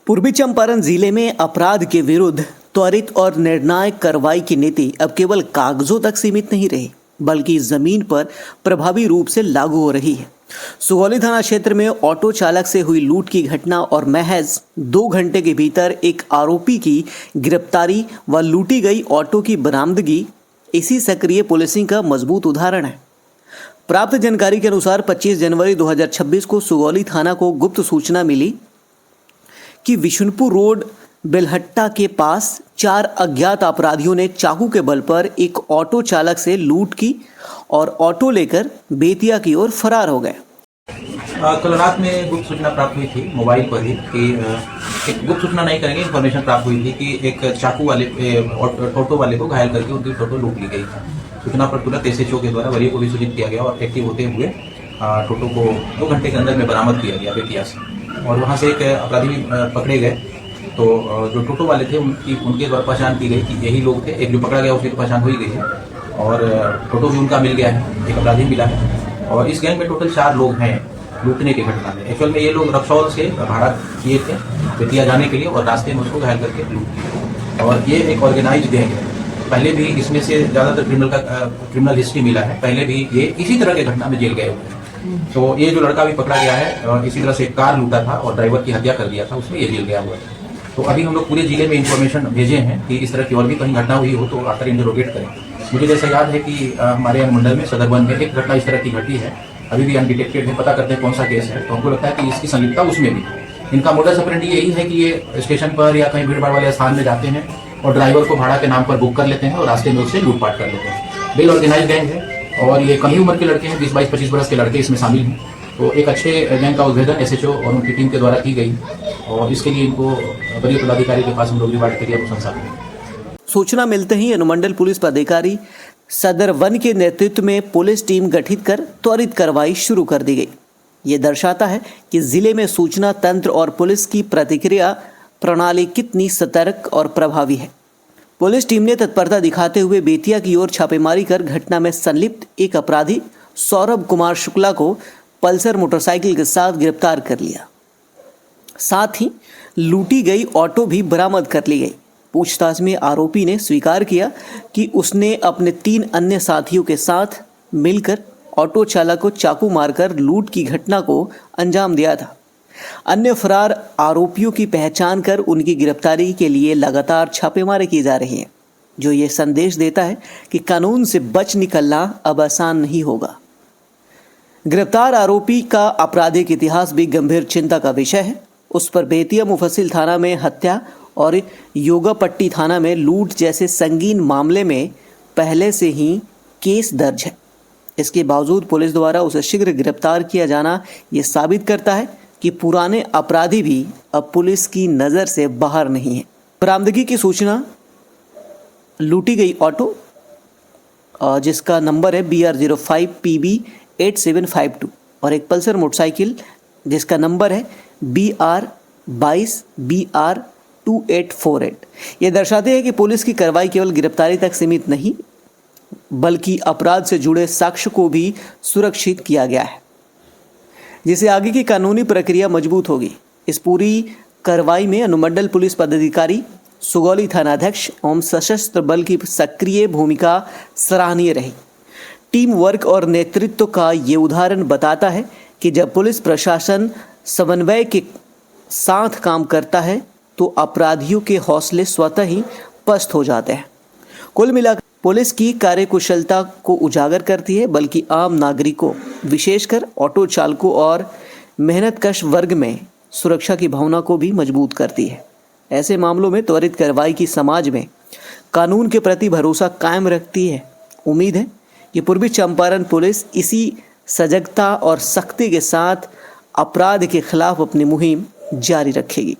पूर्वी चंपारण जिले में अपराध के विरुद्ध त्वरित और निर्णायक कार्रवाई की नीति अब केवल कागजों तक सीमित नहीं रही, बल्कि जमीन पर प्रभावी रूप से लागू हो रही है। सुगौली थाना क्षेत्र में ऑटो चालक से हुई लूट की घटना और महज 2 घंटे के भीतर एक आरोपी की गिरफ्तारी व लूटी गई ऑटो की बरामदगी इसी सक्रिय पुलिसिंग का मजबूत उदाहरण है। प्राप्त जानकारी के अनुसार 25 जनवरी 2026 को सुगौली थाना को गुप्त सूचना मिली कि विशुनपुर रोड बेलहट्टा के पास 4 अज्ञात अपराधियों ने चाकू के बल पर एक ऑटो चालक से लूट की और ऑटो लेकर बेतिया की ओर फरार हो गए। कल रात में गुप्त सूचना प्राप्त हुई थी मोबाइल पर ही कि एक गुप्त सूचना नहीं करेंगे, इन्फॉर्मेशन प्राप्त हुई थी कि एक चाकू वाले ऑटो वाले को घायल करके उनकी टोटो लूट ली गई। सूचना पर तुरंत एसएचओ के द्वारा वरीय को भी सूचित किया गया और एक्टिव होते हुए टोटो को 2 घंटे के अंदर में बरामद किया गया बेतिया से, और वहाँ से एक अपराधी भी पकड़े गए। तो जो टोटो वाले थे उनके द्वारा पहचान की गई कि यही लोग थे। एक जो पकड़ा गया उसकी तो पहचान हो ही गई है और टोटो भी उनका मिल गया है, एक अपराधी मिला है। और इस गैंग में टोटल 4 लोग हैं लूटने की घटना में। एक्चुअल में ये लोग रक्सौल से भाड़ा किए थे बेतिया जाने के लिए और रास्ते में उसको घायल करके लूट किया। और ये एक ऑर्गेनाइज गैंग है। पहले भी इसमें से ज़्यादातर क्रिमिनल हिस्ट्री मिला है। पहले भी ये इसी तरह की घटना में जेल गए हुए हैं। तो ये जो लड़का भी पकड़ा गया है इसी तरह से कार लूटा था और ड्राइवर की हत्या कर दिया था, उसमें ये जेल गया हुआ है। तो अभी हम लोग पूरे जिले में इंफॉर्मेशन भेजे हैं कि इस तरह की और भी कहीं घटना हुई हो तो आकर इंटरोगेट करें। मुझे जैसा याद है कि हमारे अनुमंडल में सदर वन में एक घटना इस तरह की घटी है, अभी भी अनडिटेक्टेड है। पता करते हैं कौन सा केस है, तो हमको लगता है कि इसकी संलिप्तता उसमें भी है। इनका मोडस ऑपरेंडी यही है कि ये स्टेशन पर या कहीं भीड़ भाड़ वाले स्थान में जाते हैं और ड्राइवर को भाड़ा के नाम पर बुक कर लेते हैं और रास्ते में उससे लूटपाट कर लेते हैं। वेल ऑर्गेनाइज गैंग है और ये कम ही उम्र के लड़के हैं, 20-22-25 वर्ष के लड़के इसमें शामिल हैं। तो एक अच्छे गैंग का उद्भेदन एसएचओ और उनकी टीम के द्वारा की गई और इसके लिए इनको वरीय पदाधिकारी के पास हम लोग रिवार्ड के लिए प्रशंसा करें। सूचना मिलते ही अनुमंडल पुलिस पदाधिकारी सदर वन के नेतृत्व में पुलिस टीम गठित कर त्वरित कार्रवाई शुरू कर दी गई। ये दर्शाता है कि जिले में सूचना तंत्र और पुलिस की प्रतिक्रिया प्रणाली कितनी सतर्क और प्रभावी है। पुलिस टीम ने तत्परता दिखाते हुए बेतिया की ओर छापेमारी कर घटना में संलिप्त एक अपराधी सौरभ कुमार शुक्ला को पल्सर मोटरसाइकिल के साथ गिरफ्तार कर लिया। साथ ही लूटी गई ऑटो भी बरामद कर ली गई। पूछताछ में आरोपी ने स्वीकार किया कि उसने अपने 3 अन्य साथियों के साथ मिलकर ऑटो चालक को चाकू मारकर लूट की घटना को अंजाम दिया था। अन्य फरार आरोपियों की पहचान कर उनकी गिरफ्तारी के लिए लगातार छापेमारी की जा रही है, जो ये संदेश देता है कि कानून से बच निकलना अब आसान नहीं होगा। गिरफ्तार आरोपी का आपराधिक इतिहास भी गंभीर चिंता का विषय है। उस पर बेतिया मुफस्सिल थाना में हत्या और योगापट्टी थाना में लूट जैसे संगीन मामले में पहले से ही केस दर्ज है। इसके बावजूद पुलिस द्वारा उसे शीघ्र गिरफ्तार किया जाना ये साबित करता है कि पुराने अपराधी भी अब पुलिस की नज़र से बाहर नहीं है। बरामदगी की सूचना लूटी गई ऑटो जिसका नंबर है BR05 PB 8752 और एक पल्सर मोटरसाइकिल जिसका नंबर है BR22 BR 2848। ये दर्शाते हैं कि पुलिस की कार्रवाई केवल गिरफ्तारी तक सीमित नहीं, बल्कि अपराध से जुड़े साक्ष्य को भी सुरक्षित किया गया है, जिससे आगे की कानूनी प्रक्रिया मजबूत होगी। इस पूरी कार्रवाई में अनुमंडल पुलिस पदाधिकारी, सुगौली थानाध्यक्ष एवं सशस्त्र बल की सक्रिय भूमिका सराहनीय रही। टीम वर्क और नेतृत्व का ये उदाहरण बताता है कि जब पुलिस प्रशासन समन्वय के साथ काम करता है तो अपराधियों के हौसले स्वतः ही पस्त हो जाते हैं। कुल मिलाकर पुलिस की कार्यकुशलता को उजागर करती है, बल्कि आम नागरिकों, विशेषकर ऑटो चालकों और मेहनतकश वर्ग में सुरक्षा की भावना को भी मजबूत करती है। ऐसे मामलों में त्वरित कार्रवाई की समाज में कानून के प्रति भरोसा कायम रखती है। उम्मीद है कि पूर्वी चंपारण पुलिस इसी सजगता और सख्ती के साथ अपराध के खिलाफ अपनी मुहिम जारी रखेगी।